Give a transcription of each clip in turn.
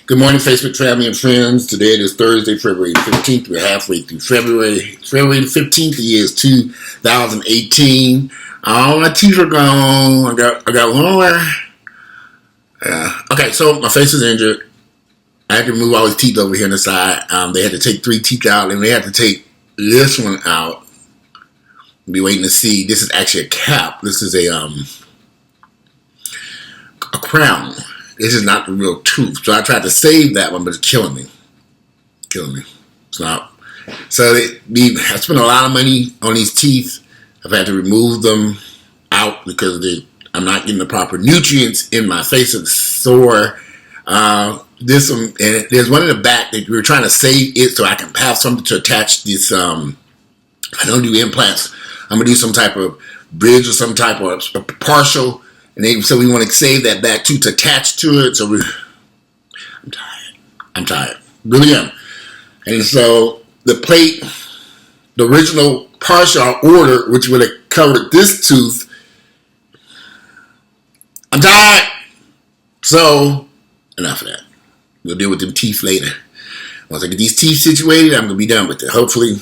Good morning, Facebook family and friends. Today it is Thursday, February 15th. We're halfway through February. February the 15th, the year is 2018. All my teeth are gone. I got one more. Okay, so my face is injured. I had to remove all these teeth over here on the side. They had to take 3 teeth out, and they had to take this one out. I'll be waiting to see. This is actually a cap. This is a crown. This is not the real tooth. So I tried to save that one, but it's killing me. It's not. So I spent a lot of money on these teeth. I've had to remove them out because I'm not getting the proper nutrients in my face. It's sore. This one, and there's one in the back that we were trying to save it so I can have something to attach this. I don't do implants. I'm going to do some type of bridge or some type of partial. And so we want to save that back too to attach to it. So I'm tired. Really am. And so the plate, the original partial order, which would have covered this tooth, I'm tired. So enough of that. We'll deal with them teeth later. Once I get these teeth situated, I'm going to be done with it. Hopefully,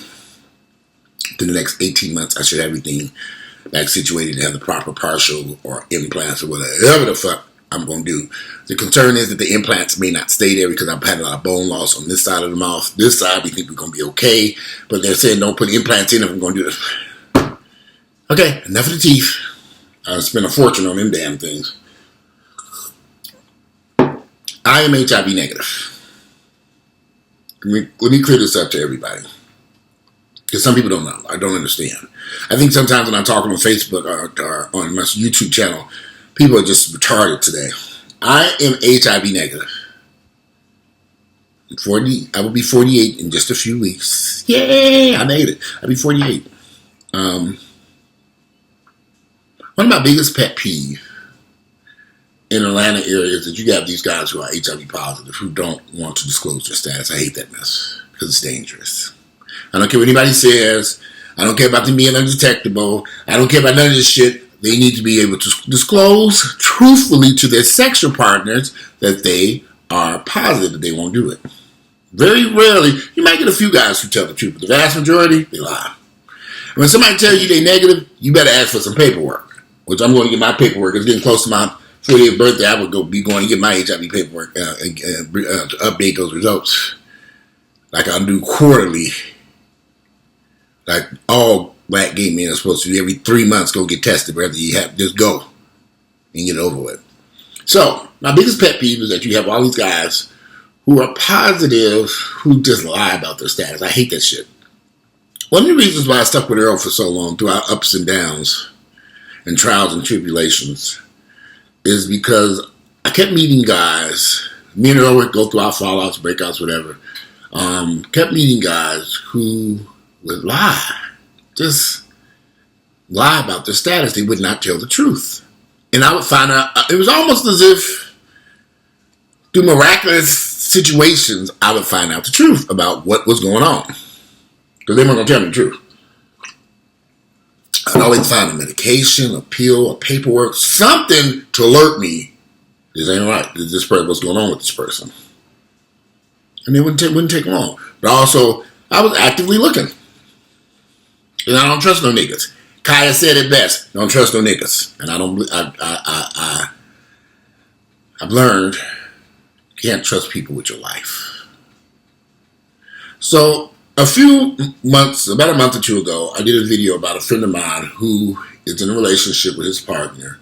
in the next 18 months, I should have everything back situated to have the proper partial or implants or whatever the fuck I'm going to do. The concern is that the implants may not stay there because I've had a lot of bone loss on this side of the mouth. This side, we think we're going to be okay. But they're saying don't put implants in if I'm going to do this. Okay, enough of the teeth. I spent a fortune on them damn things. I am HIV negative. Let me clear this up to everybody. Because some people don't know. I don't understand. I think sometimes when I'm talking on Facebook or on my YouTube channel, people are just retarded today. I am HIV negative. I will be 48 in just a few weeks. Yay! I made it. I'll be 48. One of my biggest pet peeves in Atlanta area is that you have these guys who are HIV positive who don't want to disclose their status. I hate that mess because it's dangerous. I don't care what anybody says. I don't care about them being undetectable. I don't care about none of this shit. They need to be able to disclose truthfully to their sexual partners that they are positive, that they won't do it. Very rarely, you might get a few guys who tell the truth, but the vast majority, they lie. And when somebody tells you they're negative, you better ask for some paperwork, which I'm going to get my paperwork. It's getting close to my 40th birthday. I would be going to get my HIV paperwork to update those results. Like I'll do quarterly. Like all black gay men are supposed to do every 3 months, go get tested. Whether you have, just go and get it over with. So my biggest pet peeve is that you have all these guys who are positive who just lie about their status. I hate that shit. One of the reasons why I stuck with Earl for so long through our ups and downs and trials and tribulations is because I kept meeting guys. Me and Earl would go through our fallouts, breakouts, whatever. Kept meeting guys who would lie. Just lie about their status. They would not tell the truth. And I would find out, it was almost as if through miraculous situations, I would find out the truth about what was going on. Because they weren't going to tell me the truth. I'd always find a medication, a pill, a paperwork, something to alert me. This ain't right. This person, what's going on with this person? And it wouldn't take long. But also, I was actively looking. And I don't trust no niggas. Khia said it best. Don't trust no niggas. And I've learned you can't trust people with your life. So about a month or two ago, I did a video about a friend of mine who is in a relationship with his partner.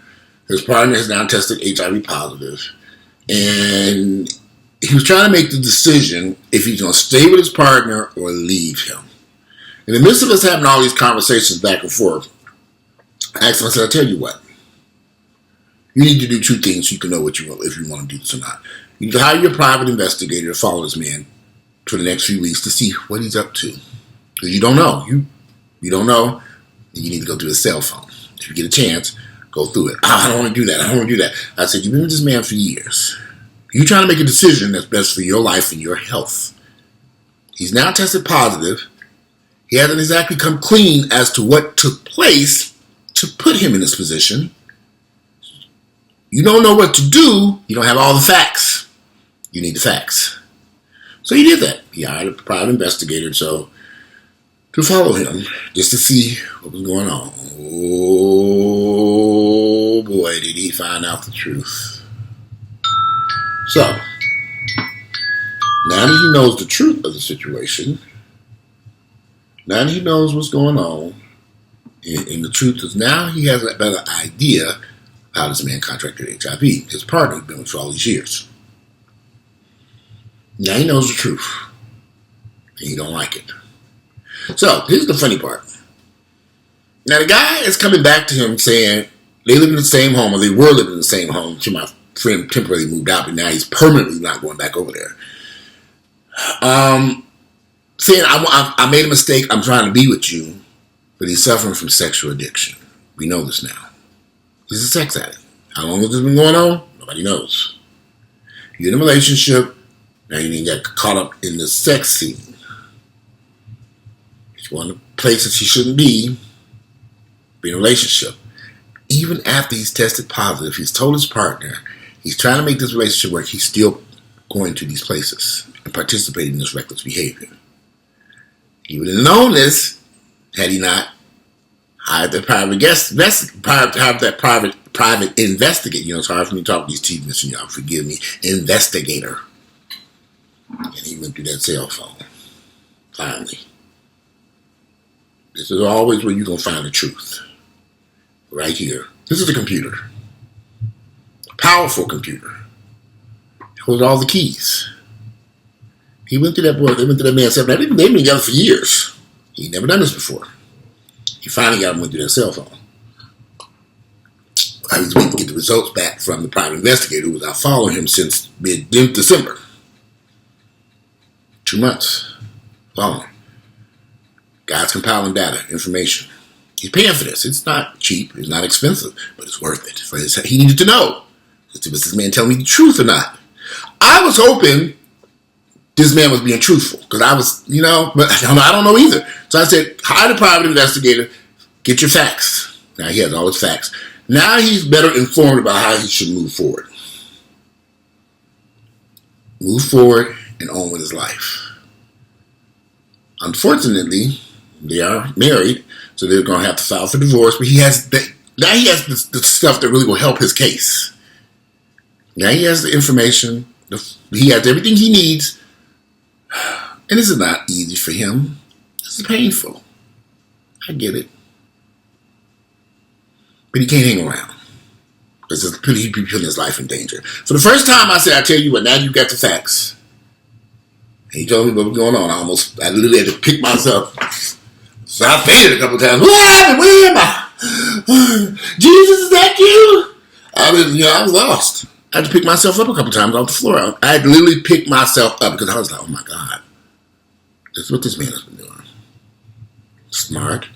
His partner has now tested HIV positive. And he was trying to make the decision if he's going to stay with his partner or leave him. In the midst of us having all these conversations back and forth, I asked him, I said, I'll tell you what. You need to do 2 things so you can know what you want, if you want to do this or not. You need to hire your private investigator to follow this man for the next few weeks to see what he's up to. Because you don't know. You don't know, and you need to go through his cell phone. If you get a chance, go through it. I don't want to do that. I said, you've been with this man for years. You're trying to make a decision that's best for your life and your health. He's now tested positive. He hasn't exactly come clean as to what took place to put him in this position. You don't know what to do. You don't have all the facts. You need the facts. So he did that. He hired a private investigator to follow him just to see what was going on. Oh boy, did he find out the truth. So, now that he knows the truth of the situation, now that he knows what's going on, and the truth is now he has a better idea of how this man contracted HIV. His partner had been with for all these years. Now he knows the truth. And he don't like it. So, here's the funny part. Now the guy is coming back to him saying they live in the same home, or they were living in the same home until my friend temporarily moved out, but now he's permanently not going back over there. Saying, I made a mistake, I'm trying to be with you, but he's suffering from sexual addiction. We know this now. He's a sex addict. How long has this been going on? Nobody knows. You're in a relationship, now you didn't get caught up in the sex scene. He's going to places he shouldn't be in a relationship. Even after he's tested positive, he's told his partner, he's trying to make this relationship work, he's still going to these places and participating in this reckless behavior. He would have known this had he not hired that private investigator. You know, it's hard for me to talk to these teachers, and y'all forgive me. Investigator. And he went through that cell phone. Finally. This is always where you're going to find the truth. Right here. This is a computer. A powerful computer. It holds all the keys. He went to that boy, they went to that man's cell phone. They've been together for years. He'd never done this before. He finally got him went through that cell phone. I was waiting to get the results back from the private investigator who was out following him since mid-December. 2 months. Following. Guy's compiling data, information. He's paying for this. It's not cheap. It's not expensive. But it's worth it. He needed to know. Was this man telling me the truth or not? I was hoping this man was being truthful. Because I was, but I don't know either. So I said, hire the private investigator. Get your facts. Now he has all his facts. Now he's better informed about how he should move forward. Move forward and on with his life. Unfortunately, they are married, so they're going to have to file for divorce. But now he has the stuff that really will help his case. Now he has the information. He has everything he needs. And this is not easy for him. This is painful. I get it. But he can't hang around. Because he'd be putting his life in danger. For the first time, I said, I tell you what, now you got the facts. And he told me what was going on. I literally had to pick myself. So I fainted a couple of times. Where am I? Jesus, is that you? I was lost. I had to pick myself up a couple of times off the floor. I had to literally pick myself up because I was like, oh my God. This is what this man has been doing. Smart,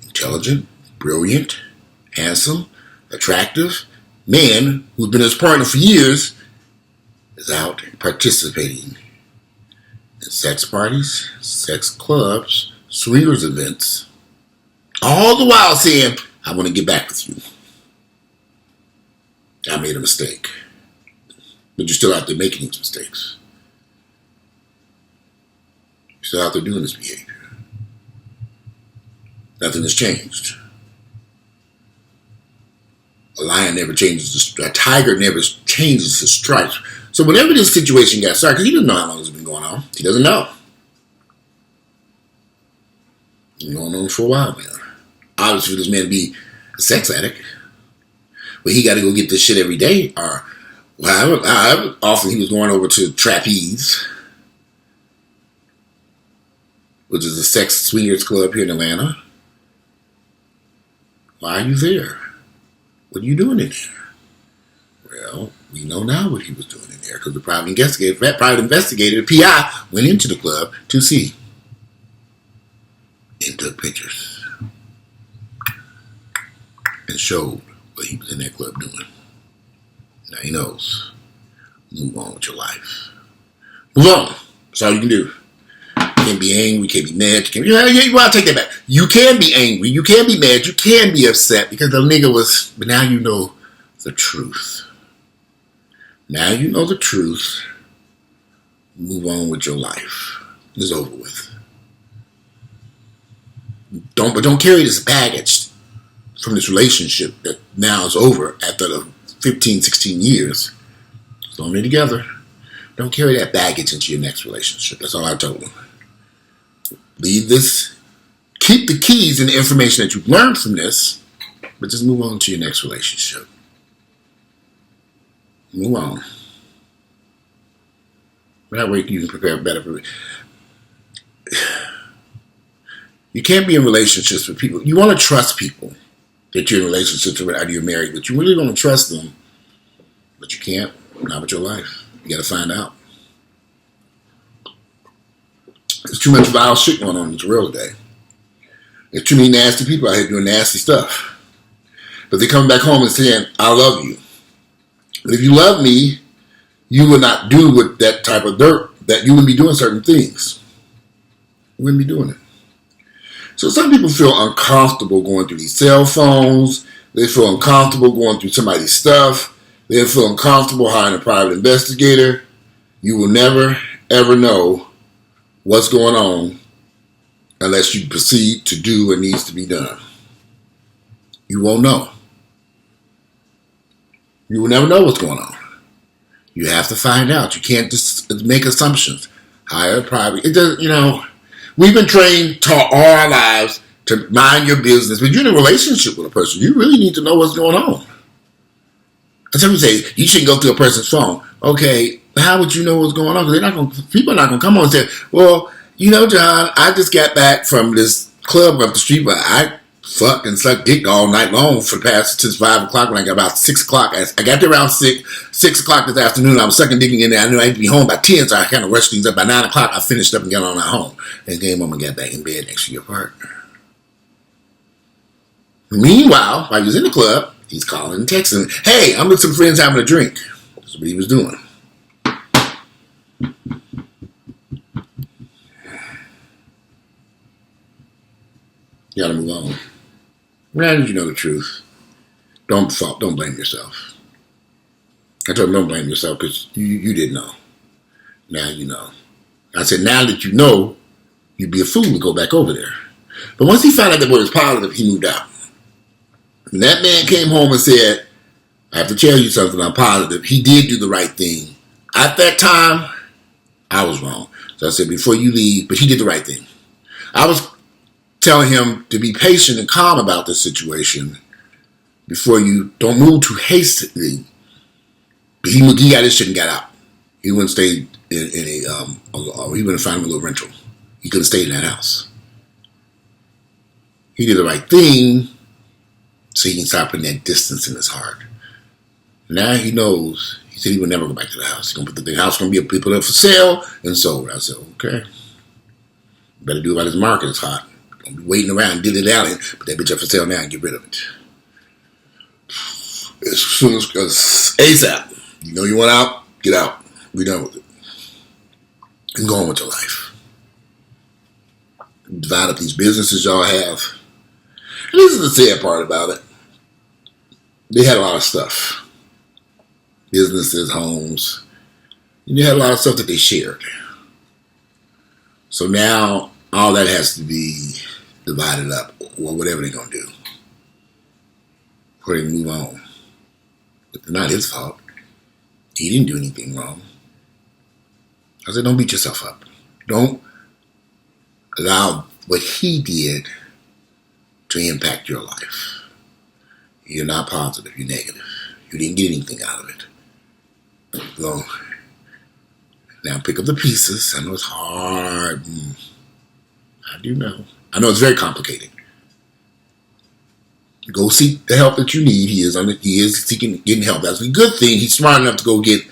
intelligent, brilliant, handsome, attractive man who's been his partner for years is out participating in sex parties, sex clubs, swingers events, all the while saying, I want to get back with you. I made a mistake. But you're still out there making these mistakes. You're still out there doing this behavior. Nothing has changed. A lion never changes, a tiger never changes his stripes. So whenever this situation got started, because he doesn't know how long it's been going on. He doesn't know. It's been going on for a while now. Obviously for this man to be a sex addict, but he got to go get this shit every day, or however often he was going over to Trapeze, which is a sex swingers club here in Atlanta. Why are you there? What are you doing in there? Well, we know now what he was doing in there because the private investigator, the PI, went into the club to see and took pictures and showed what he was in that club doing. Now he knows. Move on with your life. Move on. That's all you can do. You can't be angry. You can't be mad. I'll take that back. You can be angry. You can be mad. You can be upset because the nigga was. But now you know the truth. Now you know the truth. Move on with your life. It's over with. Don't carry this baggage from this relationship that now is over after the 15, 16 years. It's only together. Don't carry that baggage into your next relationship. That's all I told them. Leave this. Keep the keys and the information that you've learned from this, but just move on to your next relationship. Move on. That way you can prepare better for it. You can't be in relationships with people. You want to trust people that you're in relationships with, either you're married, but you really want to trust them, but you can't. Not with your life. You got to find out. There's too much vile shit going on in this world today. There's too many nasty people out here doing nasty stuff. But they're coming back home and saying, I love you. But if you love me, you would not do with that type of dirt, that you wouldn't be doing certain things. You wouldn't be doing it. So some people feel uncomfortable going through these cell phones. They feel uncomfortable going through somebody's stuff. They feel uncomfortable hiring a private investigator. You will never, ever know what's going on unless you proceed to do what needs to be done. You won't know. You will never know what's going on. You have to find out. You can't just make assumptions. Hire a private. It doesn't, we've been trained all our lives to mind your business. But you're in a relationship with a person. You really need to know what's going on. And some people say, you shouldn't go through a person's phone. Okay, how would you know what's going on? Because people are not going to come on and say, well, John, I just got back from this club up the street where I fucked and sucked dick all night long since 5 o'clock when I got about 6 o'clock. I got there around 6 o'clock this afternoon. I was sucking dick in there. I knew I had to be home by 10, so I kind of rushed things up. By 9 o'clock, I finished up and got on at home. And came home and got back in bed next to your partner. Meanwhile, while he was in the club, he's calling and texting, hey, I'm with some friends having a drink. That's what he was doing. You gotta move on. Now that you know the truth, don't blame yourself. I told him don't blame yourself because you didn't know. Now you know. I said now that you know, you'd be a fool to go back over there. But once he found out that boy was positive, he moved out. And that man came home and said, I have to tell you something, I'm positive. He did do the right thing. At that time, I was wrong. So I said, before you leave, but he did the right thing. I was telling him to be patient and calm about this situation before you don't move too hastily. But he got his shit and got out. He wouldn't stay in he wouldn't find him a little rental. He couldn't stay in that house. He did the right thing so he can stop putting that distance in his heart. Now he knows. He said he would never go back to the house. He's gonna put the house gonna be put up for sale and sold. I said, okay. Better do it while his market is hot. Don't be waiting around dilly-dallying, put that bitch up for sale now and get rid of it. As soon as ASAP. You know you want out, get out. We done with it. And go on with your life. Divide up these businesses y'all have. And this is the sad part about it. They had a lot of stuff. Businesses, homes. And they had a lot of stuff that they shared. So now all that has to be divided up, or whatever they're going to do. Before they move on. But it's not his fault. He didn't do anything wrong. I said, don't beat yourself up. Don't allow what he did to impact your life. You're not positive, you're negative. You didn't get anything out of it. So, now pick up the pieces. I know it's hard. I do know. I know it's very complicated. Go seek the help that you need. He is seeking, getting help. That's a good thing. He's smart enough to go get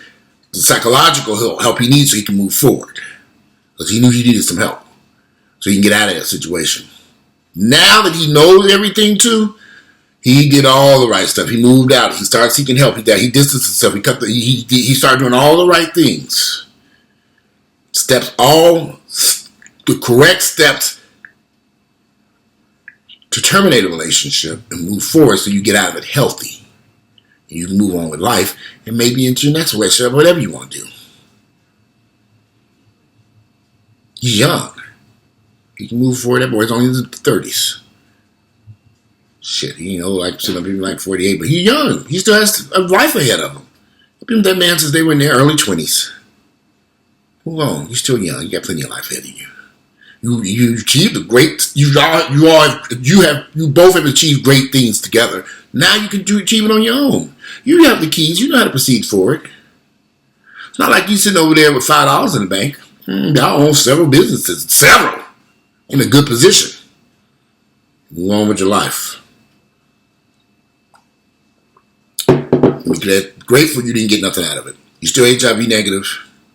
the psychological help he needs so he can move forward. Because he knew he needed some help. So he can get out of that situation. Now that he knows everything too, he did all the right stuff. He moved out. He started seeking help. He distanced himself. He started doing all the right things. The correct steps to terminate a relationship and move forward so you get out of it healthy. And you can move on with life and maybe into your next relationship, whatever you want to do. He's young. He can move forward. That boy's only in the 30s. Shit, he ain't old like some people like 48, but he's young. He still has a life ahead of him. I've been with that man since they were in their early 20s. Move on. You're still young. You got plenty of life ahead of you. You achieved a great. You both have achieved great things together. Now you can achieve it on your own. You have the keys. You know how to proceed forward. It's not like you sitting over there with $5 in the bank. Y'all own several businesses, several, in a good position. Move on with your life. Be grateful you didn't get nothing out of it. You're still HIV negative.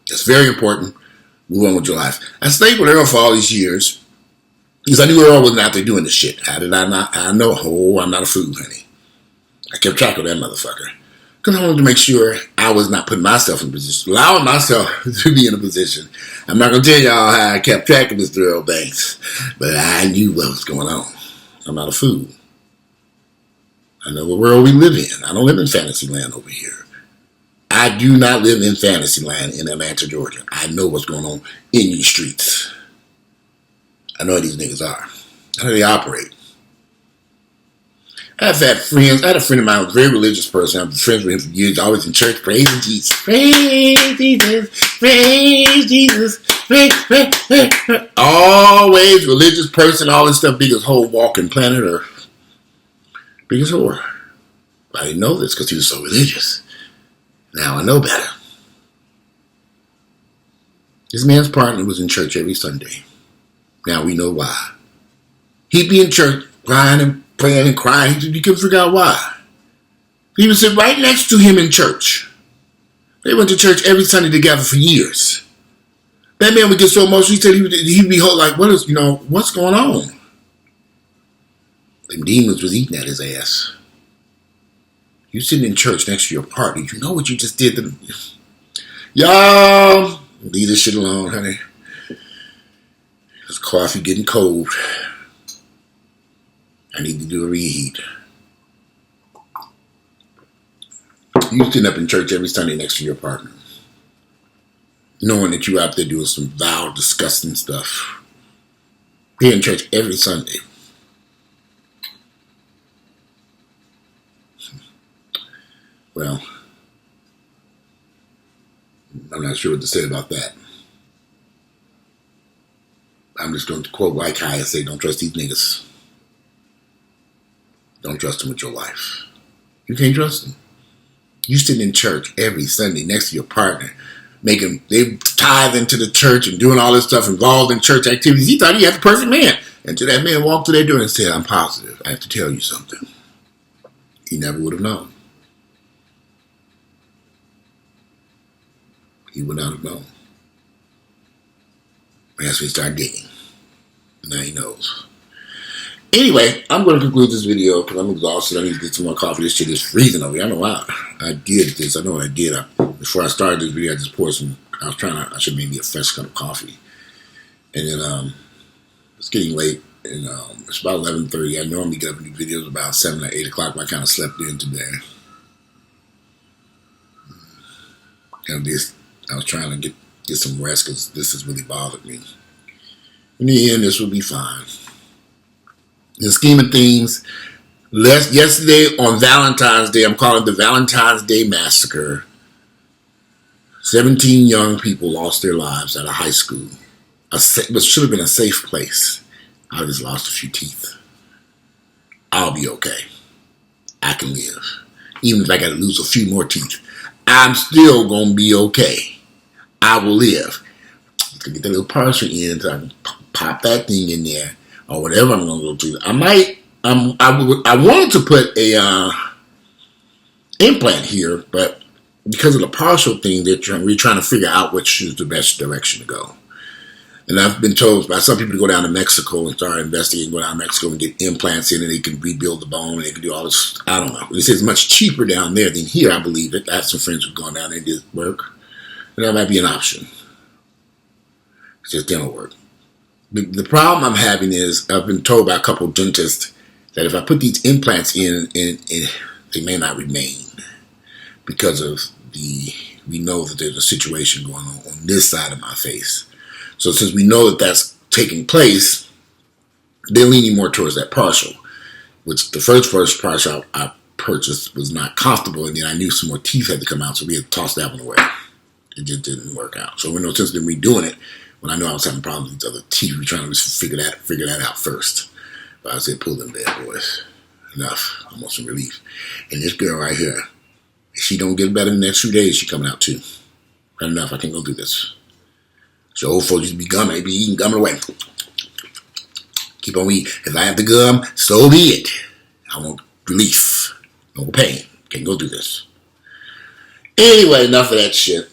That's very important. Move on with your life. I stayed with Earl for all these years because I knew Earl wasn't out there doing this shit. How did I not? I know. Oh, I'm not a fool, honey. I kept track of that motherfucker because I wanted to make sure I was not putting myself in a position, allowing myself to be in a position. I'm not going to tell y'all how I kept track of Mr. Earl Banks, but I knew what was going on. I'm not a fool. I know the world we live in. I don't live in fantasy land over here. I do not live in fantasy land in Atlanta, Georgia. I know what's going on in these streets. I know who these niggas are. I know they operate. I've had friends. I had a friend of mine, a very religious person. I've been friends with him for years, always in church, praising Jesus. Praise Jesus. Praise Jesus. Praise. Always religious person, all this stuff, biggest whole walking planet Earth. Biggest whore. I didn't know this because he was so religious. Now I know better. This man's partner was in church every Sunday. Now we know why. He'd be in church crying and praying and crying. He couldn't figure out why. He would sit right next to him in church. They went to church every Sunday together for years. That man would get so emotional. He said he'd be like, what's going on? Them demons was eating at his ass. You sitting in church next to your partner. You know what you just did to them. Y'all, leave this shit alone, honey. This coffee getting cold. I need to do a reheat. You sitting up in church every Sunday next to your partner, knowing that you out there doing some vile, disgusting stuff. Be in church every Sunday. Well, I'm not sure what to say about that. I'm just going to quote like Khia and say, don't trust these niggas. Don't trust them with your life. You can't trust them. You sitting in church every Sunday next to your partner, they tithe into the church and doing all this stuff involved in church activities. He thought he had the perfect man. Until that man walked through their door and said, I'm positive. I have to tell you something. He never would have known. He would not have known. That's when he started digging. Now he knows. Anyway, I'm going to conclude this video because I'm exhausted. I need to get some more coffee. This shit is freezing over here. I don't know why I did this. I know what I did. Before I started this video, I just poured some. I should make me a fresh cup of coffee. And then it's getting late. And it's about 11:30. I normally get up and do videos about 7 or 8 o'clock, but I kind of slept in today. I was trying to get some rest because this has really bothered me. In the end, this will be fine. In the scheme of things, yesterday on Valentine's Day, I'm calling it the Valentine's Day Massacre. 17 young people lost their lives at a high school. What should have been a safe place. I just lost a few teeth. I'll be okay. I can live. Even if I got to lose a few more teeth, I'm still going to be okay. I will live. To get that little partial in, so I can pop that thing in there, or whatever I'm going to go to. I wanted to put a implant here, but because of the partial thing, we're trying to figure out which is the best direction to go. And I've been told by some people to go down to Mexico and start investigating, go down to Mexico and get implants in, and they can rebuild the bone, and they can do all this. I don't know. They say it's much cheaper down there than here, I believe it. I have some friends who've gone down there and did work. And that might be an option. It just didn't work. The problem I'm having is I've been told by a couple of dentists that if I put these implants in, they may not remain because of we know that there's a situation going on this side of my face. So since we know that that's taking place, they're leaning more towards that partial, which the first partial I purchased was not comfortable, and then I knew some more teeth had to come out, so we had to toss that one away. It just didn't work out. So we know since they're redoing it, when I knew I was having problems with these other teeth, we were trying to just figure that out first. But I said, pull them bad boys. Enough. I want some relief. And this girl right here, if she don't get better in the next few days, she coming out too. Right enough, I can't go through this. So old folks used to be gumming, they be eating, gumming away. Keep on eating. If I have to gum, so be it. I want relief. No pain. Can't go through this. Anyway, enough of that shit.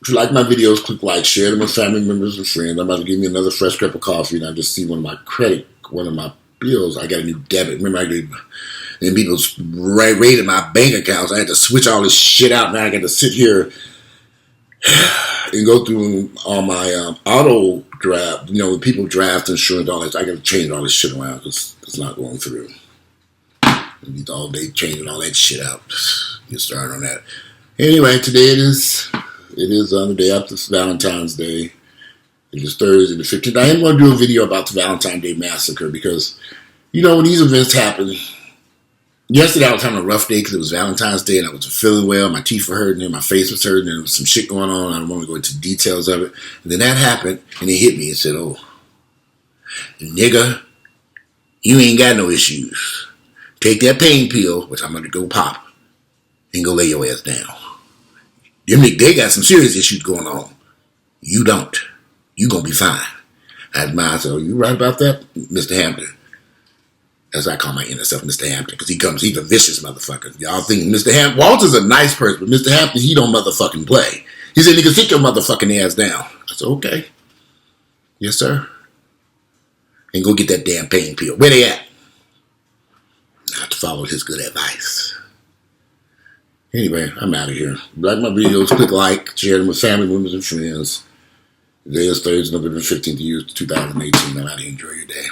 If you like my videos, click like, share them with family members and friends. I'm about to give me another fresh cup of coffee, and I just see one of my bills. I got a new debit. Remember, and people raided my bank accounts. I had to switch all this shit out. Now I got to sit here and go through all my auto draft. You know, when people draft insurance, all that. I got to change all this shit around because it's not going through. All day changing all that shit out. Get started on that. Anyway, today it is the day after Valentine's Day. It is Thursday the 15th. I am going to do a video about the Valentine's Day massacre because, you know, when these events happen, yesterday I was having a rough day because it was Valentine's Day and I wasn't feeling well. My teeth were hurting and my face was hurting and there was some shit going on. I don't want to go into details of it. And then that happened and it hit me and said, oh, nigga, you ain't got no issues. Take that pain pill, which I'm going to go pop, and go lay your ass down. They got some serious issues going on. You don't. You going to be fine. That's mine. So you right about that, Mr. Hampton? As I call my inner self, Mr. Hampton, because he's a vicious motherfucker. Y'all think Mr. Hampton, Walter's a nice person, but Mr. Hampton, he don't motherfucking play. He said, nigga, sit your motherfucking ass down. I said, okay. Yes, sir. And go get that damn pain pill. Where they at? I have to follow his good advice. Anyway, I'm out of here. If you like my videos, click like, share them with family members and friends. Today is Thursday, November 15th, year 2018. I'm out of here. Enjoy your day.